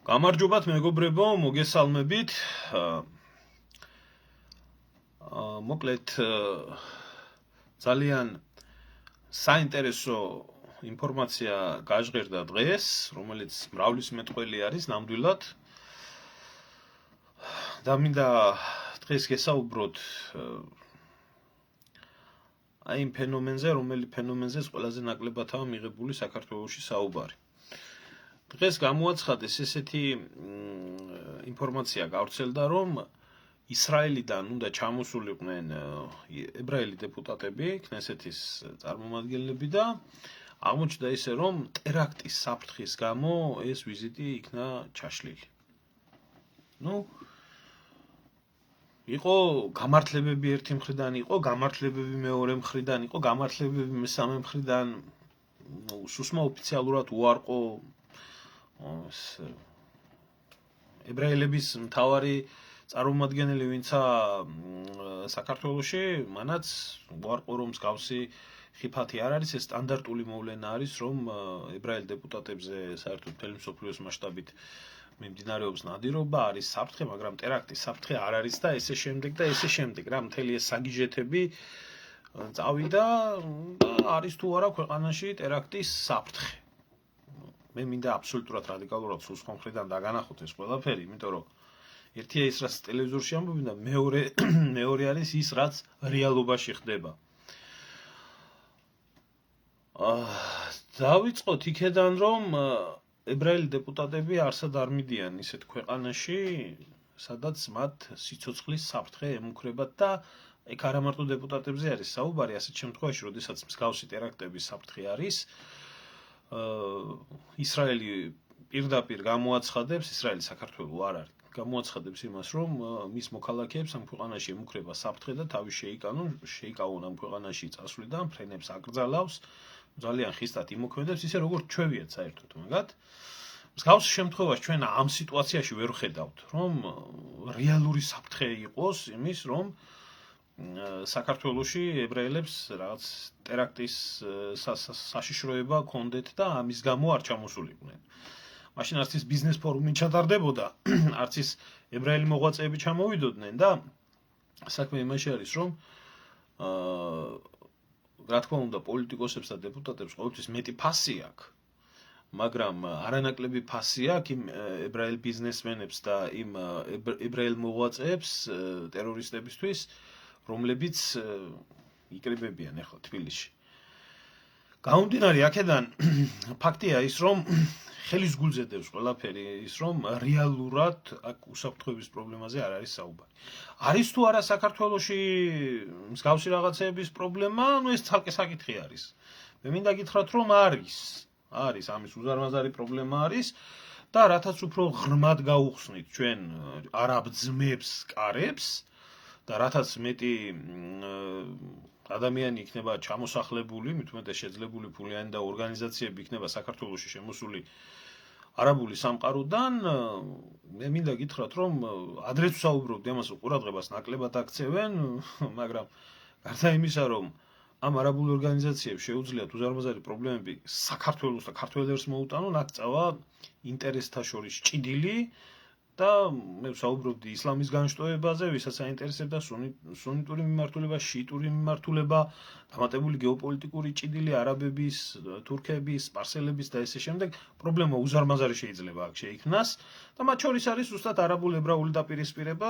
გამარჯობათ მეგობრებო, მოგესალმებით. მოკლედ ძალიან საინტერესო ინფორმაცია გაჟღერდა დღეს, რომელიც მრავლის მეტყველი არის ნამდვილად. და მინდა დღეს გესაუბროთ აი იმ ფენომენზე, რომელიც ფენომენზეც ყველაზე ნაკლებადაა მიღებული საქართველოში საუბარი. დღეს გამოაცხადეს ესეთი ინფორმაცია გავრცელდა, რომ ისრაელიდან უნდა ჩამოსულიყვნენ ებრაელი დეპუტატები, ქნესეთის წარმომადგენლები და აღმოჩნდა ისე, რომ ტერაქტის საფრთხის გამო ეს ვიზიტი იქნა ჩაშლილი. იყო გამართლებები ერთი მხრიდან, იყო გამართლებები მეორე მხრიდან, იყო გამართლებები მესამე მხრიდან, სუსმა ოფიციალურად უარყო ებრაელების მთავარი წარმომადგენელი, ვინცა საქართველოში, მანაც უარყო, რომ მსგავსი ხიფათი არ არის, ეს სტანდარტული მოვლენა არის, რომ ებრაელ დეპუტატებზე საერთოდ მთელი მსოფლიოს მასშტაბით მიმდინარეობს ნადირობა, არის საფრთხე, მაგრამ ტერაქტის საფრთხე არ არის და ესე შემდეგ, რა მთელი ეს საგიჟეთები წავიდა და არის თუ არა ქვეყანაში ტერაქტის საფრთხე. მე მინდა აბსოლუტურად რადიკალურად სულ სხვა მხრიდან დაგანახოთ ეს ყველაფერი, იმიტომ რომ ერთია ის, რაც ტელევიზორში ამბობენ და მეორე არის ის, რაც რეალობაში ხდება. დავიწყოთ იქედან, რომ ებრაელი დეპუტატები არსად არ მიდიან ისეთ ქვეყანაში, სადაც მათ სიცოცხლის საფრთხე ემუქრებათ და ეგ არა მარტო დეპუტატებზე არის საუბარი, ასეთ შემთხვევაში, როდესაც მსგავსი ტერაქტების საფრთხე არის, ისრაელი პირდაპირ გამოაცხადებს, ისრაელი საქართველოს არ არის, გამოაცხადებს იმას, რომ მის მოქალაქეებს ამ ქვეყანაში ემუქრება საფრთხე და თავის შეიკავონ ამ ქვეყანაში წასვლიდან, ფრენებს აკრძალავს, ძალიან ხისტად იმოქმედებს, ისე როგორც ჩვევიათ საერთოდ, მაგათ. მსგავს შემთხვევაში ჩვენ ამ სიტუაციაში ვერ ვხედავთ, რომ რეალური საფრთხე იყოს იმის, რომ საქართველოში ებრაელებს რაღაც ტერაქტის საშიშროება ქონდეთ და ამის გამო არ ჩამოსულიყვნენ. მაშინ არც ის ბიზნეს ფორუმი ჩატარდებოდა, არც ის ებრაელი მოღვაწეები ჩამოვიდოდნენ და საქმე იმაში არის, რომ რა თქმა უნდა პოლიტიკოსებს და დეპუტატებს ყოველთვის მეტი ფასი აქვს, მაგრამ არანაკლები ფასი აქვს იმ ებრაელ ბიზნესმენებს და იმ ებრაელ მოღვაწეებს ტერორისტებისთვის, რომლებიც იკრიბებიან ახლა თბილისში. გამომდინარე აქედან ფაქტია ის, რომ ხელის გულზე დევს ყველაფერი ის, რომ რეალურად აქ უსაფრთხოების პრობლემაზე არ არის საუბარი. არის თუ არა საქართველოში მსგავსი რაღაცეების პრობლემა, ეს ცალკე საკითხი არის. მე მინდა გითხრათ, რომ არის ამის უზარმაზარი პრობლემა არის და რათაც უფრო ღრმად გაუხსნით ჩვენ არაბ ძმებს, კარებს და რათაც მეტი ადამიანი იქნება ჩამოსახლებული, მით უმეტეს შეძლებული ფულიანი და ორგანიზაციები იქნება საქართველოში შემოსული არაბული სამყაროდან, მე მინდა გითხრათ, რომ ადრეც ვსაუბრობდი ამას, ყურადღებას ნაკლებად აქცევენ, მაგრამ გარდა იმისა, რომ ამ არაბულ ორგანიზაციებს შეუძლიათ უზარმაზარი პრობლემები საქართველოს და ქართველებს მოუტანონ, აქ წავა ინტერესთა შორის ჭიდილი და მე ვსაუბრობდი ისლამის განშტოებაზე, ვისაც აინტერესებდა სუნიტური მიმართულება, შიიტური მიმართულება, დამატებული გეოპოლიტიკური ჭიდილი არაბების, თურქების, სპარსელების და ესე შემდეგ, პრობლემა უზარმაზარი შეიძლება აქ შეიქმნას და მათ შორის არის ზუსტად არაბულ-ებრაული დაპირისპირება,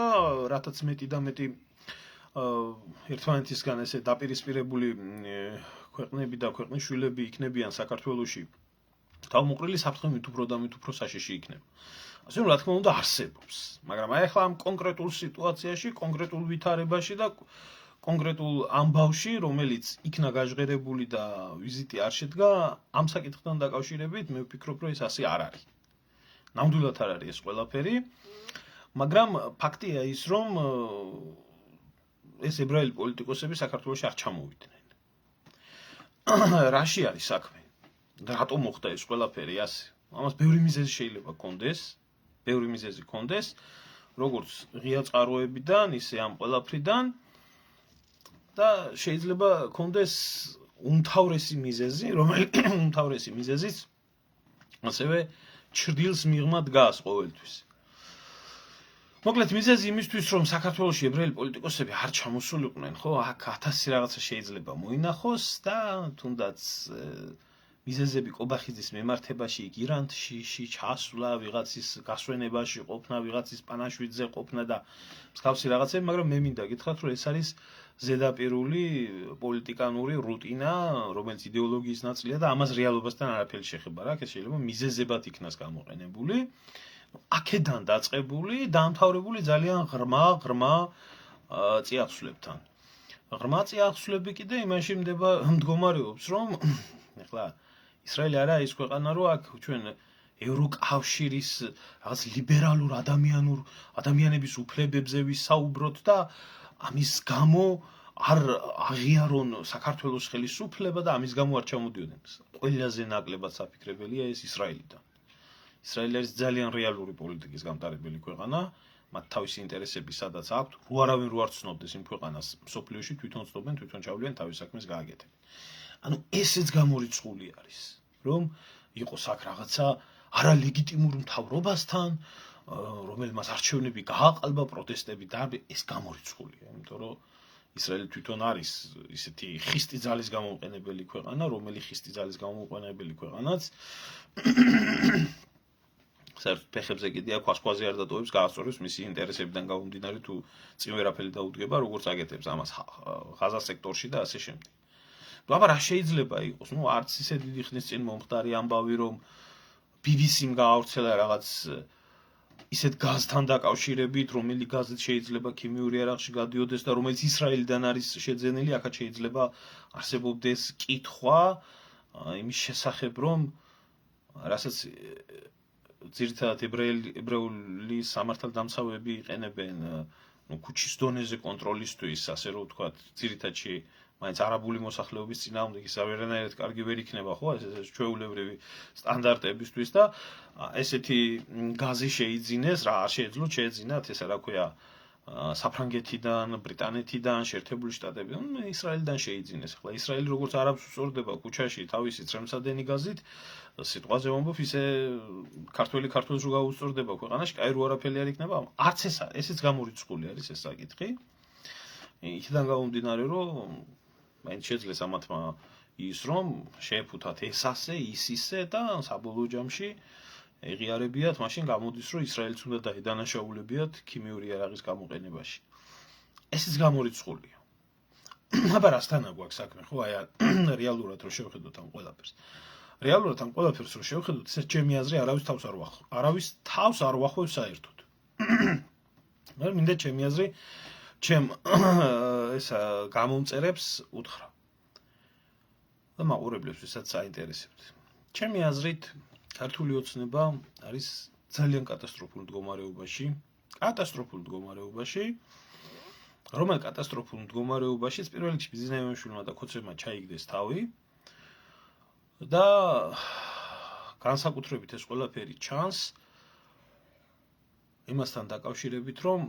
რათაც მეტი და მეტი ერთმანეთისგან ესე დაპირისპირებული ქვეყნები და ქვეყნის შვილები იქნებიან საქართველოში, თავმოყრილი საფრთხე მით უფრო და მით უფრო საშიში იქნება. ასე რომ, რა თქმა უნდა, არსებობს, მაგრამ აი ახლა ამ კონკრეტულ სიტუაციაში, კონკრეტულ ვითარებაში და კონკრეტულ ამბავში, რომელიც იქნა გაჟღერებული და ვიზიტი არ შედგა, ამ საკითხთან დაკავშირებით მე ვფიქრობ, რომ ეს ასე არ არის. ნამდვილად არ არის ეს ყველაფერი, მაგრამ ფაქტია ის, რომ ეს ებრაელი პოლიტიკოსები საქართველოში არ ჩამოვიდნენ. რაში არის საქმე? რატომ მოხდა ეს ყველაფერი ასე? ამას ბევრი მიზეზი შეიძლება კონდეს, როგორც ღია წყაროებიდან, ისე ამ ყველაფრიდან და შეიძლება კონდეს უმთავრესი მიზეზი, რომელიც ასევე ჩრდილს მიღმა დგას ყოველთვის. მოკლედ მიზეზი იმისთვის, რომ საქართველოში ებრაელი პოლიტიკოსები არ ჩამოსულიყვნენ, ხო, აქ 1000 რაღაცა შეიძლება მოინახოს და თუნდაც მიზეზები კობახიძის მემართებაში, ირანში ჩასვლა, ვიღაცის გასვენებაში ყოფნა, ვიღაცის პანაშვიდზე ყოფნა და მსგავსი რაღაცები, მაგრამ მე მინდა გითხრათ, რომ ეს არის ზედაპირული პოლიტიკანური რუტინა, რომელიც იდეოლოგიის ნაწილია და ამას რეალობასთან არაფერი შეხება რა, ეს შეიძლება მიზეზებად იქნას გამოყენებული. აქედან დაწყებული, დაამთავრებული ძალიან ღრმა წიაღსვლებთან. ღრმა წიაღსვლები კიდე იმაში მდგომარეობს, რომ ეხლა ისრაელი არა ის ქვეყანა, რომ აქ ჩვენ ევროკავშირის რაღაც ლიბერალურ ადამიანების უფლებებზე ვისაუბროთ და ამის გამო არ აღიარონ საქართველოს ხელისუფლება და ამის გამო არ ჩამოდიოდნენ. ყველაზე ნაკლებად საფიქრებელია ეს ისრაელიდან. ისრაელი არის ძალიან რეალური პოლიტიკის გამტარებელი ქვეყანა, მათ თავისი ინტერესები სადაც აქვთ, არავინ რო არ ცნობდეს იმ ქვეყანას მსოფლიოში, თვითონ ცნობენ, თვითონ ჩავლიან თავის საქმეს გააკეთებენ. ანუ ესეც გამორიცხული არის, რომ იყოს აქ რაღაცა არალეგიტიმურ მთავრობასთან, რომელმაც არჩევნები გააყალბა, პროტესტები და ეს გამორიცხულია, იმიტომ რომ ისრაელი თვითონ არის ისეთი ხისტი ძალის გამოუყენებელი ქვეყანა, რომელი ხისტი ძალის გამოუყენებელი ქვეყანაც საერთოდ ფეხებზე კიდე აქ სხვა არ დატოვებს, გაასწორებს მისი ინტერესებიდან გამომდინარე თუ წინ ვერაფერი დაუდგება, როგორც აკეთებს ამას ღაზა სექტორში და ასე შემდეგ. აბა რა შეიძლება იყოს? ნუ არც ისე დიდი ხნის წინ მომხდარი ამბავი, რომ BBC-მ გაავრცელა რაღაც ისეთ გაზთან დაკავშირებით, რომელი გაზით შეიძლება ქიმიური იარაღში გადიოდეს და რომელიც ისრაელიდან არის შეძენილი, აქაც შეიძლება არსებობდეს კითხვა იმის შესახებ, რომ რასაც ძირითადად ებრაული სამართალდამცავები იყენებენ ქუჩის დონეზე კონტროლისთვის, ასე რომ ვთქვათ, ძირითადში მაინც არაბული მოსახლეობის წინააღმდეგ ის არანაირად კარგი ვერ იქნება, ხო, ეს ჩვეულებრივი სტანდარტებისთვის და ესეთი გაზი შეიძინეს, რა არ შეეძლოთ შეეძინათ, ესა რა ქვია, საფრანგეთიდან, ბრიტანეთიდან, შეერთებული შტატებიდან, ისრაელიდან შეიძინეს. ახლა ისრაელი როგორც არაბს უსწორდება ქუჩაში თავისი წრემსადენი გაზით, სიტყვაზე ვამბობ, ისე ქართველს რო გაუსწორდება ქვეყანაში, კაი რო არაფერი არ იქნება. არც ესეც გამორიცხული არის ეს საკითხი. იქიდან გამომდინარე, რომ მაინც შეძლეს ამათმა ის რომ შეეფუთათ ეს ასე, ის ისე და საბოლოო ჯამში ეღიარებიათ, მაშინ გამოდის, რომ ისრაელს უნდა დაედანაშაულებიათ ქიმიური იარაღის გამოყენებაში. ესეც გამორიცხულია. აბა რასთანა გვაქვს საქმე, ხო, აი რეალურად რო შევხედოთ ამ ყველაფერს. რეალურად ამ ყველაფერს რო შევხედოთ, ეს ჩემი აზრი არავის თავს არ უახლოვს საერთოდ. მაგრამ მინდა ჩემი აზრი ჩემ ესა გამომწერებს უთხრა. და მაყურებლებს ვისაც საინტერესებთ. ჩემი აზრით, ქართული ოცნება არის ძალიან კატასტროფულ მდგომარეობაში, რომელ კატასტროფულ მდგომარეობაშიც პირველ რიგში ბიზნესმენებმა და ქოცებმა ჩაიგდეს თავი და განსაკუთრებით ეს ყველაფერი ჩანს იმასთან დაკავშირებით, რომ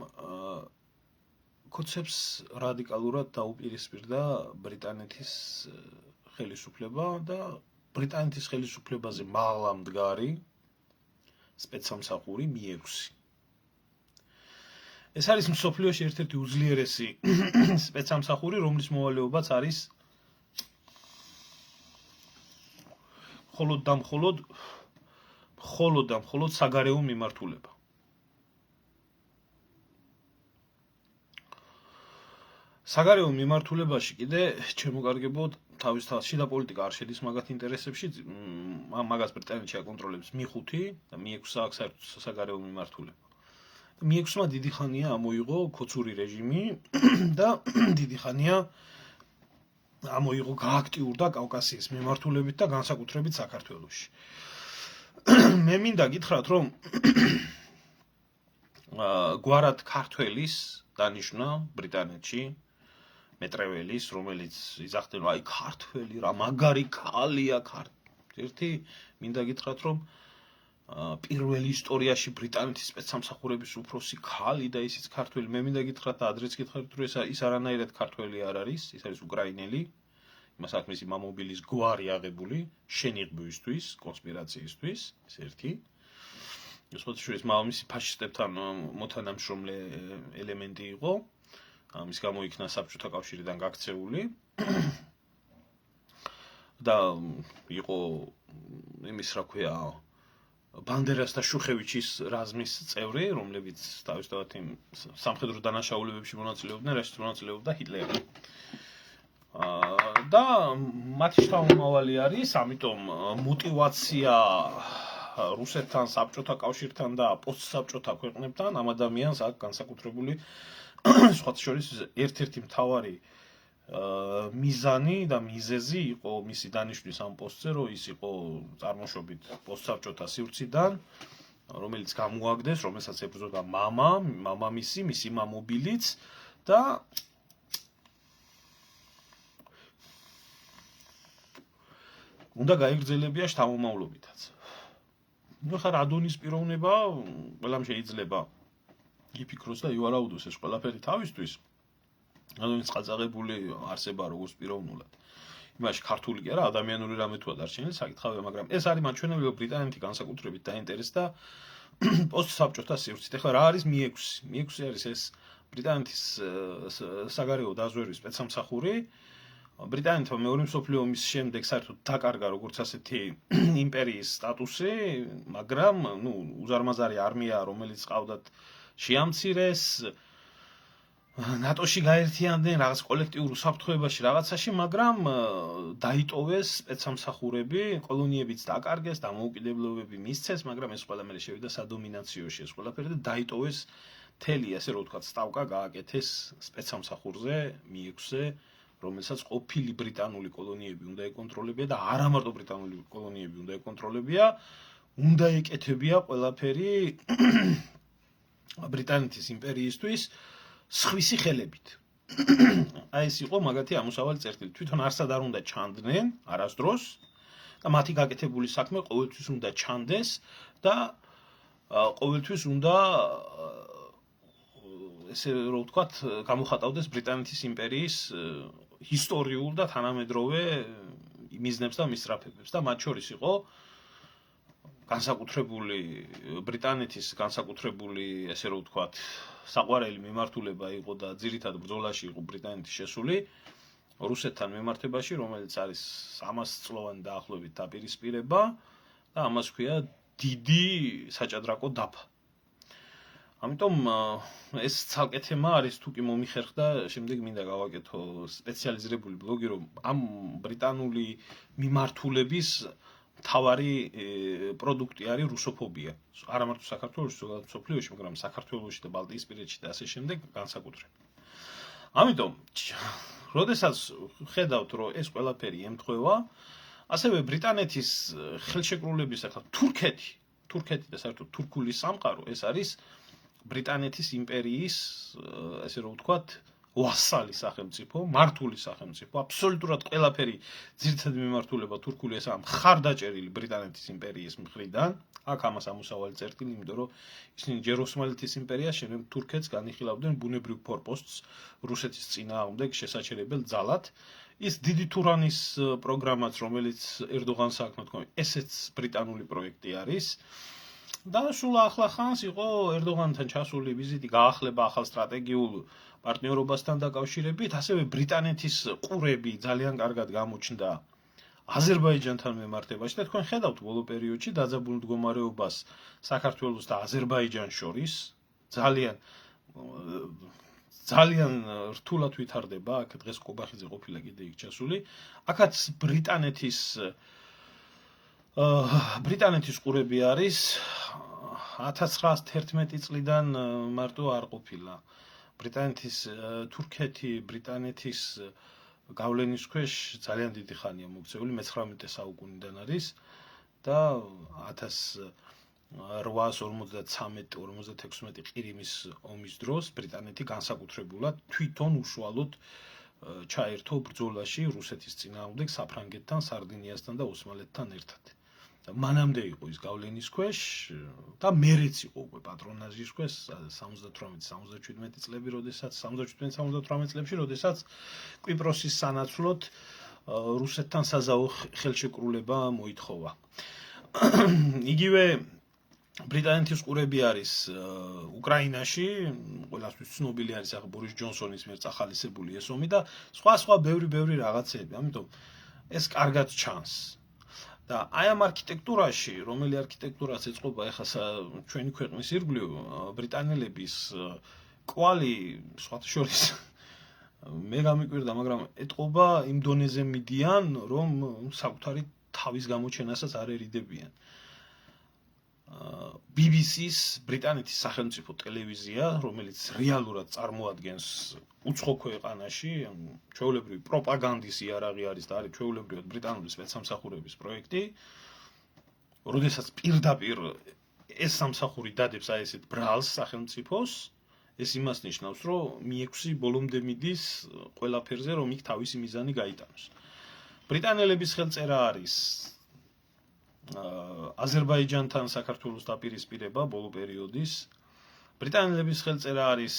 ქოცებს რადიკალურად დაუპირისპირდა ბრიტანეთის ხელისუფლება და ბრიტანეთის ხელისუფლებაზე მაღლა მდგარი სპეცსამსახური Mi-6. ეს არის მსოფლიოში ერთ-ერთი უძლიერესი სპეცსამსახური, რომლის მოვალეობაც არის მხოლოდ საგარეო მიმართულება. საგარეო მიმართულებაში კიდე შემოგარგებოდ თავისთავად შიდა პოლიტიკა არ შედის მაგათ ინტერესებში, მაგას ბრიტანეთში აკონტროლებს Mi-5 და Mi-6 აქვს საერთოდ საგარეო მიმართულება. Mi-6-მა დიდი ხანია ამოიღო ქოცური რეჟიმი და დიდი ხანია ამოიღო გააქტიურდა კავკასიის მიმართულებით და განსაკუთრებით საქართველოში. მე მინდა გითხრათ, რომ გვარად ქართველის დანიშვნა ბრიტანეთში მეტრეველის, რომელიც იძახდნენ, აი ქართველი რა მაგარი ქალია ერთი მინდა გითხრათ, რომ პირველი ისტორიაში ბრიტანეთის სპეცსამსახურების უფროსი ქალი და ისიც ქართველი. მე მინდა გითხრათ და ადრეც გითხრათ, რომ ის არანაირად ქართველი არ არის, ის არის უკრაინელი. იმას აქვს მისი მამობილის გვარი აღებული შენიღბვისთვის, კონსპირაციისთვის, ეს ერთი. სხვათა შორის მამამისი ფაშისტებთან მოთანამშრომლე ელემენტი იყო. ამის გამო იქნა საბჭოთა კავშირიდან გაქცეული. და იყო იმის რა ქვია ბანდერას და შუხევიჩის რაზმის წევრი, რომლებიც თავისთავად იმ სამხედრო დანაშაულებებში მონაწილეობდნენ, რაშიც მონაწილეობდა ჰიტლერი. და მათი შთამომავალი არის, ამიტომ мотиваცია რუსეთთან, საბჭოთა კავშირთან და პოსტსაბჭოთა ქვეყნებთან ამ ადამიანს აქვს განსაკუთრებული სხვათა შორის ერთ-ერთი მთავარი მიზანი და მიზეზი იყო მისი დანიშვნის ამ პოსტზე, რომ ის იყო წარმოშობით პოსტსაბჭოთა სივრციდან, რომელიც გამოაგდეს, რომელსაც ებრძოდა მამამისი, მისი მამობილიც და უნდა გაიგრძელებია შთამომავლობითაც. ნუ ხარ ადონის პიროვნება, ყველამ შეიძლება იფიქროს და ივარაუდოს ეს ყველაფერი თავისთვის. ადამიანის ყაწაღებული არსება როგორც პიროვნულად. იმაში ქართული კი არა, ადამიანური რამე თუ დარჩენილი საკითხავია, მაგრამ ეს არის მაჩვენებელი, რომ ბრიტანეთი განსაკუთრებით დაინტერესდა პოსტსაბჭოთა სივრცით. ეხლა რა არის Mi-6? Mi-6 არის ეს ბრიტანეთის საგარეო დაზვერვის სპეცსამსახური. ბრიტანეთმა მეორე მსოფლიო ომის შემდეგ საერთოდ დაკარგა როგორც ასეთი იმპერიის სტატუსი, მაგრამ ნუ უზარმაზარი არმია, რომელიც ყავდათ, შეამცირეს. ნატოში გაერთიანდნენ რაღაც კოლექტიურ უსაფრთხოებაში რაღაცაში, მაგრამ დაიტოვეს სპეცსამსახურები, კოლონიებიც დაკარგეს, დამოუკიდებლობები მისცეს, მაგრამ ეს ყველაფერი შევიდა სადომინაციოში, ეს ყველაფერი და დაიტოვეს მთელი, ასე რომ ვთქვათ, სტავკა გააკეთეს სპეცსამსახურზე, Mi-6-ზე, რომელსაც ყოფილი ბრიტანული კოლონიები უნდა ეკონტროლებია და არა მარტო ბრიტანული კოლონიები უნდა ეკონტროლებია, უნდა ეკეთებია ყველაფერი ბრიტანეთის იმპერიისთვის სხვისი ხელებით. აი ეს იყო მაგათი ამოსავალი წერტილი. თვითონ არსად არ უნდა ჩანდნენ არასდროს და მათი გაკეთებული საქმე ყოველთვის უნდა ჩანდეს და ყოველთვის უნდა ესე რომ ვთქვათ, გამოხატავდეს ბრიტანეთის იმპერიის ისტორიულ და თანამედროვე მიზნებს და მისწრაფებებს და მათ შორის იყო განსაკუთრებული ბრიტანეთის განსაკუთრებული ესე რომ ვთქვათ საყვარელი მიმართულება იყო და ძირითად ბრძოლაში იყო ბრიტანეთის შესული რუსეთთან მიმართებაში, რომელიც არის 300 წლოვანი დაახლოებით დაპირისპირება და ამას ქვია დიდი საჭადრაკო დაფა. ამიტომ ეს ცალკე თემა არის, თუ კი მომიხერხდა, შემდეგ მინდა გავაკეთო სპეციალიზირებული ბლოგი, რომ ამ ბრიტანული მიმართულების მთავარი პროდუქტი არის რუსოფობია. არა მარტო საქართველოში, ზოგადად მსოფლიოში, მაგრამ საქართველოში და ბალტიისპირეთში და ასე შემდეგ განსაკუთრებით. ამიტომ, როდესაც ხედავთ, რომ ეს ყველაფერი ემთხვევა, ასევე ბრიტანეთის ხელშეკრულების ახლა თურქეთი და საერთოდ თურქული სამყარო, ეს არის ბრიტანეთის იმპერიის, ესე რომ ვთქვათ, ვასალი სახელმწიფო, მართული სახელმწიფო, აბსოლუტურად ყველაფერი ძირითადი მიმართულება თურქული ესაა მხარდაჭერილი ბრიტანეთის იმპერიის მხრიდან. აქ ამას ამოსავალი წერტილი, იმიტომ რომ ისინი ჯერ ოსმალეთის იმპერიას, შემდეგ თურქეთს განიხილავდნენ ბუნებრივ ფორპოსტს რუსეთის წინააღმდეგ შესაჩერებელ ძალად. ის დიდი თურანის პროგრამაც, რომელიც ერდოღანს აქვს, თქო, ესეც ბრიტანული პროექტი არის. და სულ ახლა ხანს იყო ერდოღანთან ჩასული ვიზიტი გაახლება ახალ სტრატეგიულ პარტნიორობასთან დაკავშირებით, ასევე ბრიტანეთის ყურები ძალიან კარგად გამოჩნდა აზერბაიჯანთან მიმართებაში და თქვენ ხედავთ ბოლო პერიოდში დაძაბულ მდგომარეობას საქართველოს და აზერბაიჯანს შორის ძალიან რთულად ვითარდება, აქ დღეს ყობახიძე ყოფილა კიდე იქ ჩასული. აქაც ბრიტანეთის ყურები არის 1911 წლიდან მარტო არ ყოფილა. თურქეთი ბრიტანეთის გავლენის ქვეშ ძალიან დიდი ხანია მოქცეული, მე-19 საუკუნიდან არის და 1853-56 ყირიმის ომის დროს ბრიტანეთი განსაკუთრებულად თვითონ უშუალოდ ჩაერთო ბრძოლაში რუსეთის წინააღმდეგ საფრანგეთთან, სარდინიასთან და ოსმალეთთან ერთად. მანამდე იყო ის გავლენის ქვეშ და მერეც იყო უკვე პატრონაჟის ქვეშ 78-77 წლები, როდესაც 77-78 წლებში, როდესაც კვიპროსის სანაცვლოდ რუსეთთან საზავო ხელშეკრულება მოითხოვა. იგივე ბრიტანეთის ყურები არის უკრაინაში, ყველასთვის ცნობილი არის ახლა ბორის ჯონსონის მიერ წახალისებული ეს ომი და სხვა ბევრი რაღაცები, ამიტომ ეს კარგად ჩანს. და აი ამ არქიტექტურაში, რომელი არქიტექტურაც ეწყობა ახლა ჩვენი ქვეყნის ირგვლივ, ბრიტანელების კვალი სხვათა შორის მე გამიკვირდა, მაგრამ ეტყობა იმ დონეზე მიდიან, რომ საკუთარი თავის გამოჩენასაც არ ერიდებიან. BBC-ს ბრიტანეთის სახელმწიფო ტელევიზია, რომელიც რეალურად წარმოადგენს უცხო ქვეყანაში, ჩვეულებრივი პროპაგანდის იარაღი არის და არის ჩვეულებრივად ბრიტანული სპეცსამსახურების პროექტი, როდესაც პირდაპირ ეს სამსახური დადებს აი ესეთ ბრალს სახელმწიფოს, ეს იმას ნიშნავს, რომ Mi-6 ბოლომდე მიდის ყველაფერზე, რომ იქ თავისი მიზანი გაიტანოს. ბრიტანელების ხელწერა არის აზერბაიჯანთან საქართველოს დაპირისპირება ბოლო პერიოდის. ბრიტანელების ხელწერა არის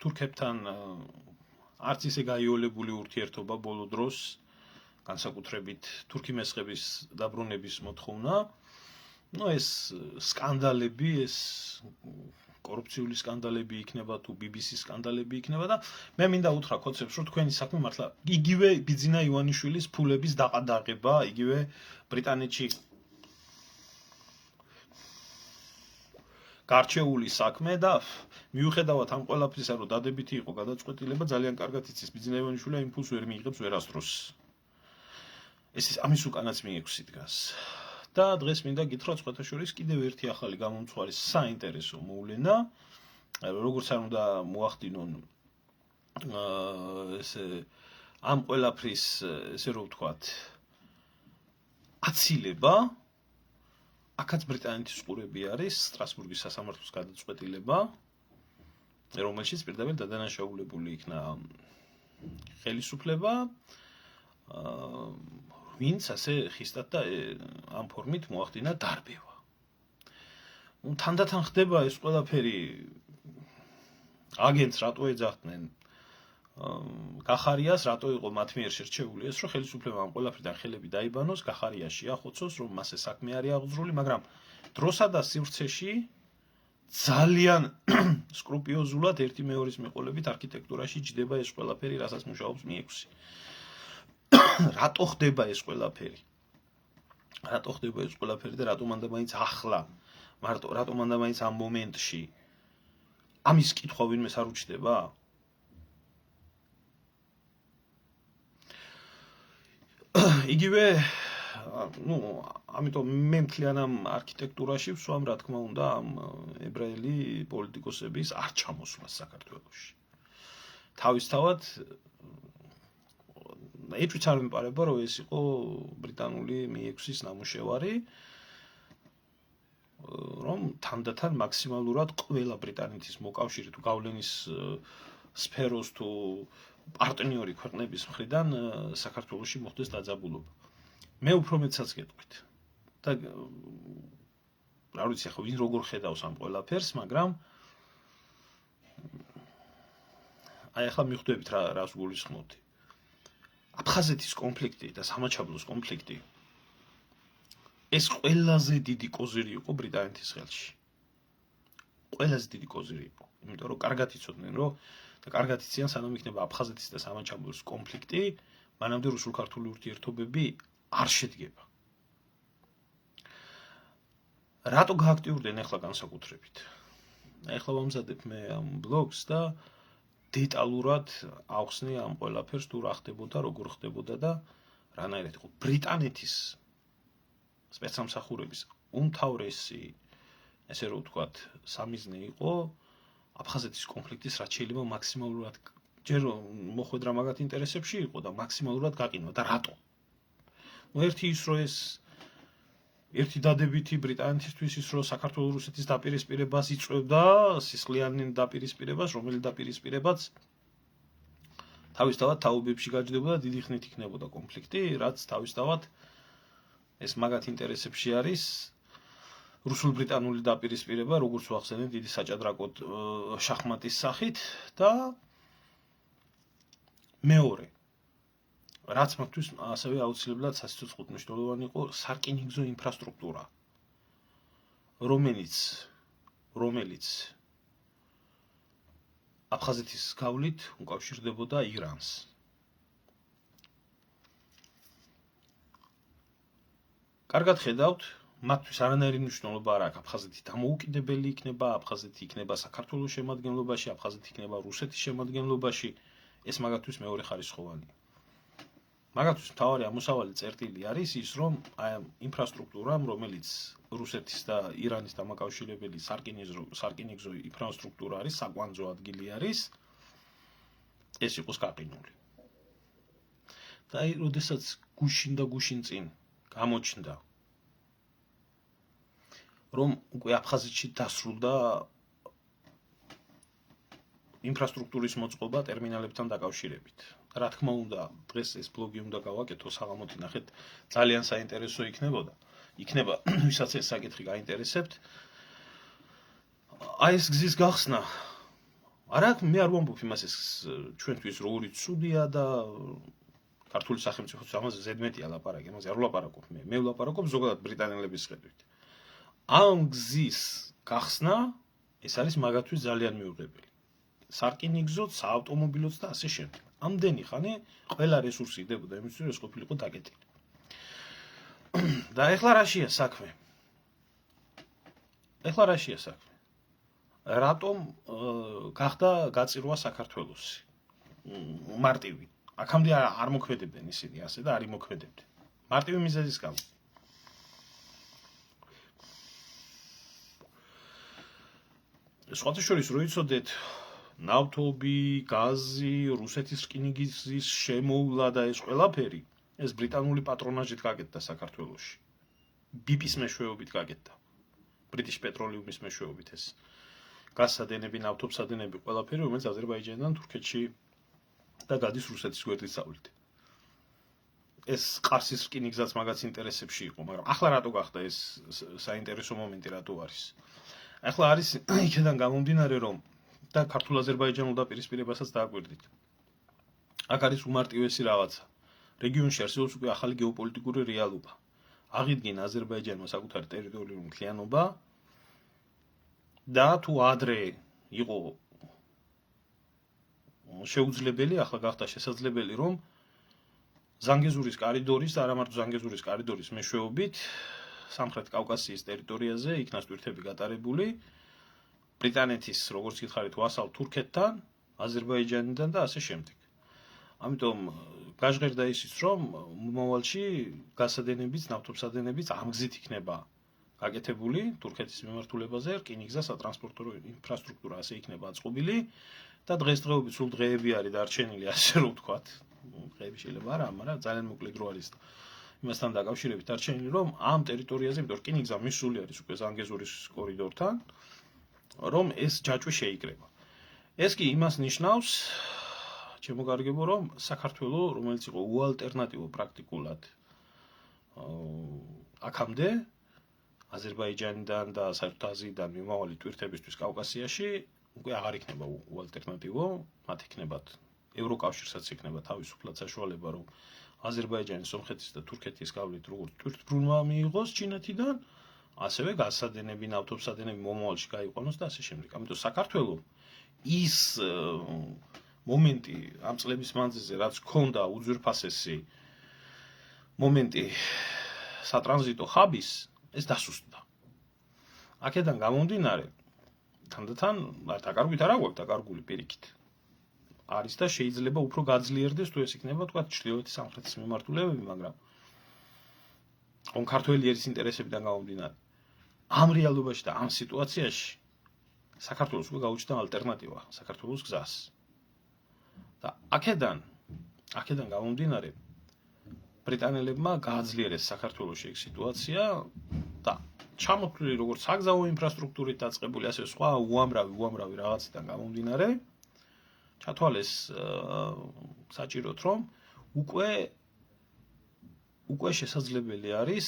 თურქებთან არც ისე გაიოლებული ურთიერთობა ბოლო დროს, განსაკუთრებით თურქი მესხების დაბრუნების მოთხოვნა. ეს სკანდალები, ეს კორუფციული სკანდალები იქნება თუ BBC-ს სკანდალები იქნება და მე მინდა უთხრა კოცებს, რომ თქვენი საქმე მართლა იგივე ბიძინა ივანიშვილის ფულების დაყადაღება, იგივე ბრიტანეთში გარჩეული საქმე და მიუხედავად ამ ყველაფრისა, რომ დადებითი იყო გადაწყვეტილება, ძალიან კარგად იცის ბიძინა ივანიშვილი იმ ფულს ვერ მიიღებს ვერასდროს. ეს ამის უკანაც Mi-6 დგას. და დღეს მინდა გითხრათ სხვათა შორის კიდევ ერთი ახალი გამომცხვარი საინტერესო მოვლენა, როგორც არ უნდა მოახდინონ ესე ამ ყველაფრის ესე რომ ვთქვათ აცილება, აქაც ბრიტანეთის ყურები არის სტრასბურგის სასამართლოს გადაწყვეტილება, რომელშიც პირდაპირ დადანაშაულებული იქნა ხელისუფლება, ვინც ასე ხისტად და ამ ფორმით მოახდინა დარბევა. თანდათან ხდება ეს ყველაფერი აგენტს რატო ეძახდნენ გახარიას, რატო იყო მათ მიერ შერჩეული ეს, რომ ხელისუფლებამ ამ ყველაფრიდან ხელები დაიბანოს, გახარია შეახოცოს, რომ მასე საქმე არის აღძრული, მაგრამ დროსა და სივრცეში ძალიან სკრუპიოზულად ერთი მეორის მიყოლებით არქიტექტურაში ჯდება ეს ყველაფერი, რასაც მუშაობს Mi-6. რატო ხდება ეს ყველაფერი? რატო ხდება ეს ყველაფერი და რატომ მანდა მაინც ახლა? რატომ მანდა მაინც ამ მომენტში? ამის კითხვა ვინმეს არ უჩდება? იგივე, ამიტომ მე მთლიან ამ არქიტექტურაში ვსვამ, რა თქმა უნდა, ამ ებრაელი პოლიტიკოსების არ ჩამოსვლას საქართველოში. თავისთავად ეჭვიც არ მიმყარება, რომ ეს იყო ბრიტანული Mi-6-ის ნამუშევარი, რომ თანდათან მაქსიმალურად ყველა ბრიტანეთის მოკავშირე თუ გავლენის სფეროს თუ პარტნიორი ქვეყნების მხრიდან საქართველოში მოხდეს დაძაბულობა. მე უფრო მეტსაც გეტყვით. და რა ვიცი, ხო ვინ როგორ ხედავს ამ ყველაფერს, მაგრამ აი ახლა მიხვდებით რას გულისხმობდი. აფხაზეთის კონფლიქტი და სამაჩაბლოს კონფლიქტი ეს ყველაზე დიდი კოზირი იყო ბრიტანეთის ხელში. ყველაზე დიდი კოზირი იყო, იმიტომ რომ კარგად იცოდნენ, რომ და კარგად იციან, სანამ იქნება აფხაზეთის და სამაჩაბლოს კონფლიქტი, მანამდე რუსულ-ქართული ურთიერთობები არ შედგება. რატო გააქტიურდნენ ახლა განსაკუთრებით? ახლა ვამზადებ მე ამ ბლოგს და დეტალურად ავხსნე ამ ყველაფერს თუ რა ხდებოდა, როგორ ხდებოდა და რანაირად იყო ბრიტანეთის სპეცსამსახურების უმთავრესი, ესე რომ ვთქვათ, სამიზნე იყო აფხაზეთის კონფლიქტის რაც შეიძლება მაქსიმალურად ჯერ მოხვედრა მაგათ ინტერესებში იყო და მაქსიმალურად გაყინვა და რატო? ერთი ის რომ ეს ერთი დადებითი ბრიტანეთისთვის ის რომ საქართველოს რუსეთის დაპირისპირებას იწვევდა, სისხლიანი დაპირისპირებას, რომელიც დაპირისპირებაც თავისთავად თაობებში გაჯდებოდა, დიდი ხნით იქნებოდა კონფლიქტი, რაც თავისთავად ეს მაგათ ინტერესებში არის. რუსულ-ბრიტანული დაპირისპირება, როგორც ვახსენეთ, დიდი საჭადრაკო შახმატის სახით და მეორე რაც მათთვის ასევე აუცილებლად სასიცოცხლოდ მნიშვნელოვანი იყო სარკინიგზო ინფრასტრუქტურა. რომელიც აფხაზეთის გავლით უკავშირდებოდა ირანს. კარგად ხედავთ, მათთვის არანაირი მნიშვნელობა არ აქვს. აფხაზეთი დამოუკიდებელი იქნება, აფხაზეთი იქნება საქართველოს შემადგენლობაში, აფხაზეთი იქნება რუსეთის შემადგენლობაში. ეს მაგათთვის მეორე ხარისხოვანია. მაგათთვის მთავარი ამოსავალი წერტილი არის ის, რომ აი ამ ინფრასტრუქტურამ, რომელიც რუსეთის და ირანის დამაკავშირებელი სარკინიგზო ინფრასტრუქტურა არის, საკვანძო ადგილი არის, ეს იყოს გაყინული. და აი, როდესაც გუშინ წინ გამოჩნდა, რომ უკვე აფხაზეთში დასრულდა ინფრასტრუქტურის მოწყობა ტერმინალებთან დაკავშირებით. რა თქმა უნდა, დღეს ეს ბლოგი უნდა გავაკეთო, საღამოთი ნახეთ, ძალიან საინტერესო იქნება, ვისაც ეს საკითხი გაინტერესებთ. აი ეს გზის გახსნა. მე არ ვამბობ იმას, ეს ჩვენთვის როგორი ცუდია და ქართული სახელმწიფოს ამაზე ზედმეტია ლაპარაკი, ამაზე არ ვლაპარაკობ მე. მე ვლაპარაკობ ზოგადად ბრიტანელების ხედვით. ამ გზის გახსნა ეს არის მაგათთვის ძალიან მიუღებელი. სარკინიგზოდ, საავტომობილოდ და ასე შემდეგ. ამდენი ხანი ყველა რესურსი იდებოდა იმისთვის, რომ ეს ყოფილიყო დაკეტილი. და ეხლა რაშია საქმე? რატომ გახდა გაწირვა საქართველოსი? მარტივი. აქამდე არ მოქმედებდნენ ისინი ასე და არ იმოქმედებდნენ. მარტივი მიზეზის გამო. სხვათა შორის რო იცოდეთ ნავთობი, გაზი, რუსეთის რკინიგზის შემოვლა და ეს ყველაფერი, ეს ბრიტანული პატრონაჟით გაკეთდა საქართველოში. ბიპის მეშვეობით გაკეთდა. ბრიტიშ პეტროლიუმის მეშვეობით ეს გაზსადენები, ნავთობსადენები, ყველაფერი, რომელიც აზერბაიჯანიდან თურქეთში და გადის რუსეთის გვერდით. ეს ყარსის რკინიგზაც მაგაც ინტერესებში იყო, მაგრამ ახლა რატო გახდა ეს საინტერესო მომენტი რატო არის? ახლა არის იქიდან გამომდინარე, რომ და ქართულ აზერბაიჯანულ დაპირისპირებასაც დააკვირდით. აქ არის უმარტივესი რაღაცა. რეგიონში არსებობს უკვე ახალი გეოპოლიტიკური რეალობა. აღიდგინა აზერბაიჯანმა საკუთარი ტერიტორიული მთლიანობა და თუ ადრე იყო შეუძლებელი, ახლა გახდა შესაძლებელი, რომ ზანგეზურის კორიდორის და არა მარტო ზანგეზურის კორიდორის მეშვეობით სამხრეთ კავკასიის ტერიტორიაზე იქნას ტვირთები გატარებული ბრიტანეთის, როგორც გითხარით, ვასალ თურქეთთან, აზერბაიჯანიდან და ასე შემდეგ. ამიტომ გაჟღერდა ისიც, რომ მომავალში გაზსადენებიც, ნავთობსადენებიც ამ გზით იქნება გაკეთებული თურქეთის მიმართულებაზე, რკინიგზა, სატრანსპორტო ინფრასტრუქტურა ასე იქნება აწყობილი და დღესდღეობით სულ დღეები არის დარჩენილი, ასე რომ ვთქვათ. დღეები შეიძლება არა, მაგრამ ძალიან მოკლე დრო არის. იმასთან დაკავშირებით დარჩენილი, რომ ამ ტერიტორიაზე, იმიტომ რკინიგზა მისული არის უკვე ზანგეზურის კორიდორთან, რომ ეს ჯაჭვი შეიკრება. ეს კი იმას ნიშნავს, ჩემო კარგებო, რომ საქართველოს, რომელიც იყო უალტერნატივო პრაქტიკულად აქამდე აზერბაიჯანიდან და საერთოდ აზიიდან მიმავალი ტვირთებისთვის კავკასიაში უკვე აღარ იქნება უალტერნატივო, მათ იქნებათ ევროკავშირსაც იქნება თავისუფლად საშუალება, რომ აზერბაიჯანის, სომხეთის და თურქეთის გავლით როგორც ტვირთბრუნვა მიიღოს ჩინეთიდან, ასევე გაზსადენები, ნავთობსადენები მომავალში გაიყვანოს და ასე შემდეგ. ამიტომ საქართველოს ის მომენტი ამ წლების მანძილზე, რაც ჰქონდა უძვირფასესი მომენტი სატრანზიტო ხაბის, ეს დასუსტდა. აქედან გამომდინარე, თანდათან დაკარგვით არ აგვაქვს დაკარგული პირიქით. არის და შეიძლება უფრო გაძლიერდეს თუ ეს იქნება თქვა ჩრდილოეთის სამხრეთის მიმართულებები, მაგრამ ქართველი ერის ინტერესებიდან გამომდინარე. ამ რეალობაში და ამ სიტუაციაში საქართველოს უკვე გაუჩნდა ალტერნატივა საქართველოს გზას. და აქედან გამომდინარე ბრიტანელებმა გააძლიერეს საქართველოში ეგ სიტუაცია და ჩამოთვლილი როგორც საგზაო ინფრასტრუქტურით დაწყებული, ასე სხვა უამრავი რაღაციდან გამომდინარე ჩათვალეს საჭიროდ, რომ უკვე შესაძლებელი არის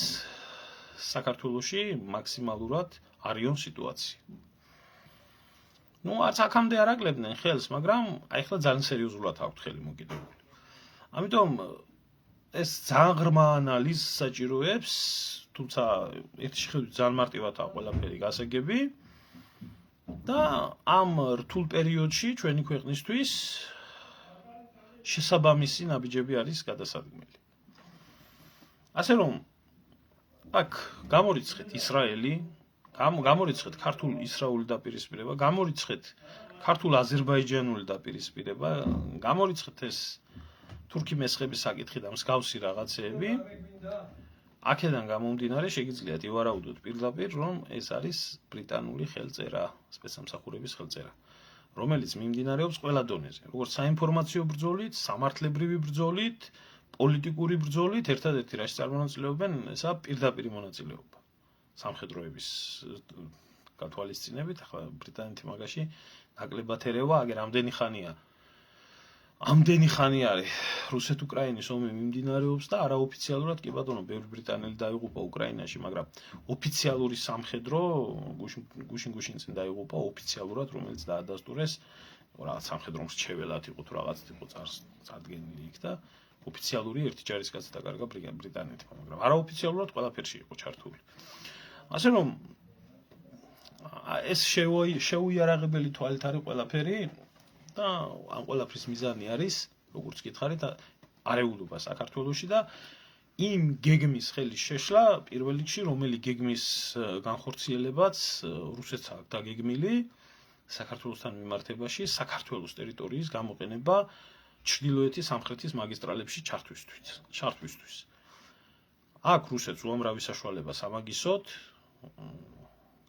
საქართველოში მაქსიმალურად არიონ სიტუაცია. არც აქამდე არ აკლებდნენ ხელს, მაგრამ აი ახლა ძალიან სერიოზულად აქვთ ხელი მოკიდებული. ამიტომ ეს ძალიან ღრმა ანალიზს საჭიროებს, თუმცა ერთი შეხედვით ძალიან მარტივადაა ყველაფერი გასაგები და ამ რთულ პერიოდში ჩვენი ქვეყნისთვის შესაბამისი ნაბიჯები არის გადასადგმელი. ასე რომ აქ გამორიცხეთ ისრაელი, გამორიცხეთ ქართულ-ისრაული დაპირისპირება, გამორიცხეთ ქართულ-აზერბაიჯანული დაპირისპირება, გამორიცხეთ ეს თურქი-მესხების საკითხი და მსგავსი რაღაცეები. აქედან გამომდინარე შეგიძლიათ ივარაუდოთ პირდაპირ, რომ ეს არის ბრიტანული ხელწერა, სპეცსამსახურების ხელწერა, რომელიც მიმდინარეობს ყველა დონეზე, როგორც საინფორმაციო ბრძოლით, სამართლებრივი ბრძოლით, პოლიტიკური ბრძოლით, ერთადერთი რაში წარმონაწილეობენ, ესაა პირდაპირი მონაწილეობა. სამხედროების გათვალისწინებით, ახლა ბრიტანეთი მაგაში ნაკლებად ერევა, აგერ ამდენი ხანი არის რუსეთ-უკრაინის ომი მიმდინარეობს და არაოფიციალურად კი ბატონო, ბევრი ბრიტანელი დაიღუპა უკრაინაში, მაგრამ ოფიციალური სამხედრო გუშინ წინ დაიღუპა ოფიციალურად, რომელიც დაადასტურეს, რაღაც სამხედრო მრჩეველად იყო თუ რაღაც იყო წარდგენილი იქ და ოფიციალური ერთი ჯარისკაცი დაკარგა ბრიტანეთმა, მაგრამ არაოფიციალურად ყველაფერში იყო ჩართული. ასე რომ ეს შეუიარაღებელი თვალით არის ყველაფერი და ამ ყველაფრის მიზანი არის, როგორც გითხარით, არეულობა საქართველოში და იმ გეგმის ხელის შეშლა, პირველ რიგში, რომელი გეგმის განხორციელებაც რუსეთს აქვს დაგეგმილი საქართველოსთან მიმართებაში, საქართველოს ტერიტორიის გამოყენება ჩრდილოეთის სამხრეთის მაგისტრალებში ჩართვისთვის. აქ რუსეთს უამრავი საშუალება სამაგისოდ,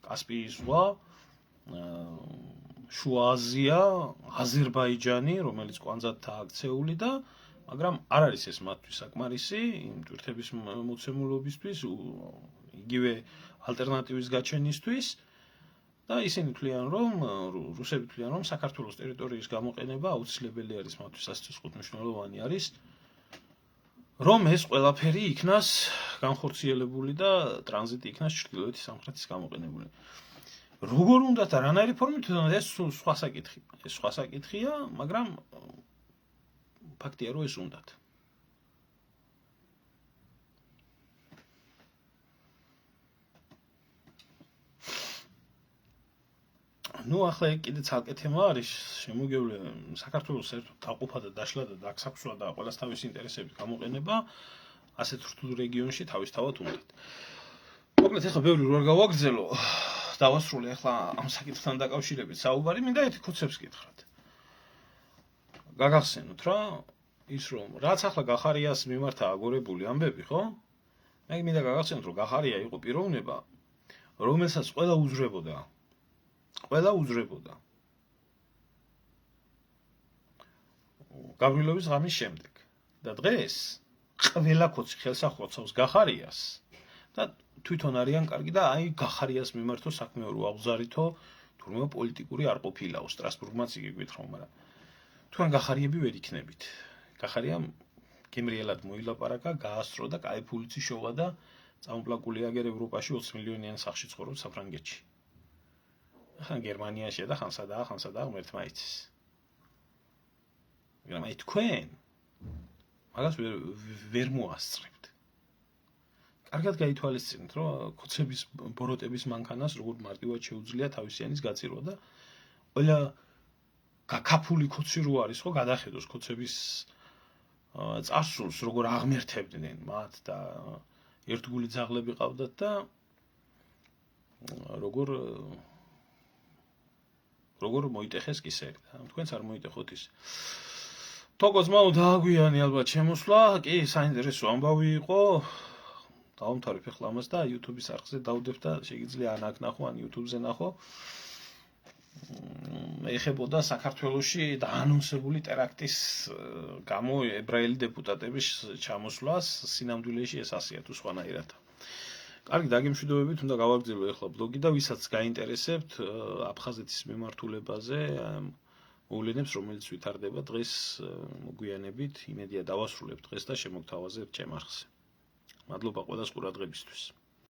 კასპიის ზღვა, შუა აზია, აზერბაიჯანი, რომელიც კვანძადაა აქცეული და მაგრამ არ არის ეს მათთვის საკმარისი იმ ტვირთების მოცემულობისთვის, იგივე ალტერნატივის გაჩენისთვის და ისინი თვლიან, რომ რუსები თვლიან, რომ საქართველოს ტერიტორიის გამოყენება აუცილებელი არის მათთვის, ასე ვთქვათ, მნიშვნელოვანი არის, რომ ეს ყველაფერი იქნას განხორციელებული და ტრანზიტი იქნას ჩრდილოეთის სამხრეთის გამოყენებული. როგორ უნდა და რანაირი ფორმით ეს სხვა საკითხია. ეს სხვა საკითხია, მაგრამ ფაქტია, რომ ეს უნდათ. ნუ ახლა კიდე ცალკე თემა არის, შემოგევლე საქართველოს საერთოდ დაყოფა და დაშლა და დაქსაქსვა და ყველას თავის ინტერესებით გამოყენება ასეთ რთულ რეგიონში თავისთავად უნდათ. მოკლედ ახლა ბევრი რო არ გავაგრძელო, დავასრულე ახლა ამ საკითხთან დაკავშირებით საუბარი, მინდა ერთი ხუცებს გითხრათ. გაგახსენოთ რა, ის რომ რაც ახლა გახარიას მიმართა აგორებული ამბები, ხო? მე მინდა გაგახსენოთ, რომ გახარია იყო პიროვნება, რომელსაც ყველა უძრებოდა. გავრილოვის ღამის შემდეგ. და დღეს ყველა კაცი ხელს ახოცავს გახარიას და თვითონ არიან კარგი და აი გახარიას მიმართო საქმე რო აღზარითო, თურმე პოლიტიკური არ ყოფილაო, სტრასბურგმაც იგი გვითხრა, მაგრამ თქვენ გახარიები ვერ იქნებით. გახარიამ გემრიელად მოილაპარაკა, გაასწრო და კაი ფულიცი შოვა და წამოპლაკული აგერ ევროპაში 20 მილიონიან სახში ცხოვრობს საფრანგეთში. ხან გერმანიაში და ხან სადაა ღმერთმა იცის. მაგრამ აი თქვენ მაგას ვერ მოასწრებთ. კარგად გაითვალისწინეთ, რომ კოცების ბოროტების მანქანას როგორ მარტივად შეუძლია თავისიანის გაწირვა და ყველა გაკაფული კოცი რო არის, ხო, გადახედოს კოცების წარსულს, როგორ აღმერთებდნენ მათ და ერთგული ძაღლები ყავდათ და როგორ მოიტეხეს კისერი და თქვენც არ მოიტეხოთ ის. თოკოს მაუ დააგვიანი ალბათ შემოსვლა, კი, საინტერესო ამბავი იყო. დავამთავრებ ახლა ამას და YouTube-ის არხზე დავდებ და შეგიძლია ან აქ ნახო, ან YouTube-ზე ნახო. ეხებოდა საქართველოში დაანონსებული ტერაქტის გამო ებრაელი დეპუტატების ჩამოსვლას, სინამდვილეში ეს ასია თუ სხვანაირად. კარგი, დაგემშვიდობებით, უნდა გავაგრძელო ახლა ბლოგი და ვისაც გაინტერესებთ აფხაზეთის მიმართულებაზე მოვლენებს, რომელიც ვითარდება დღეს მოგვიანებით, იმედია დავასრულებ დღეს და შემოგთავაზებთ ჩემ არხზე. მადლობა ყველას ყურადღებისთვის.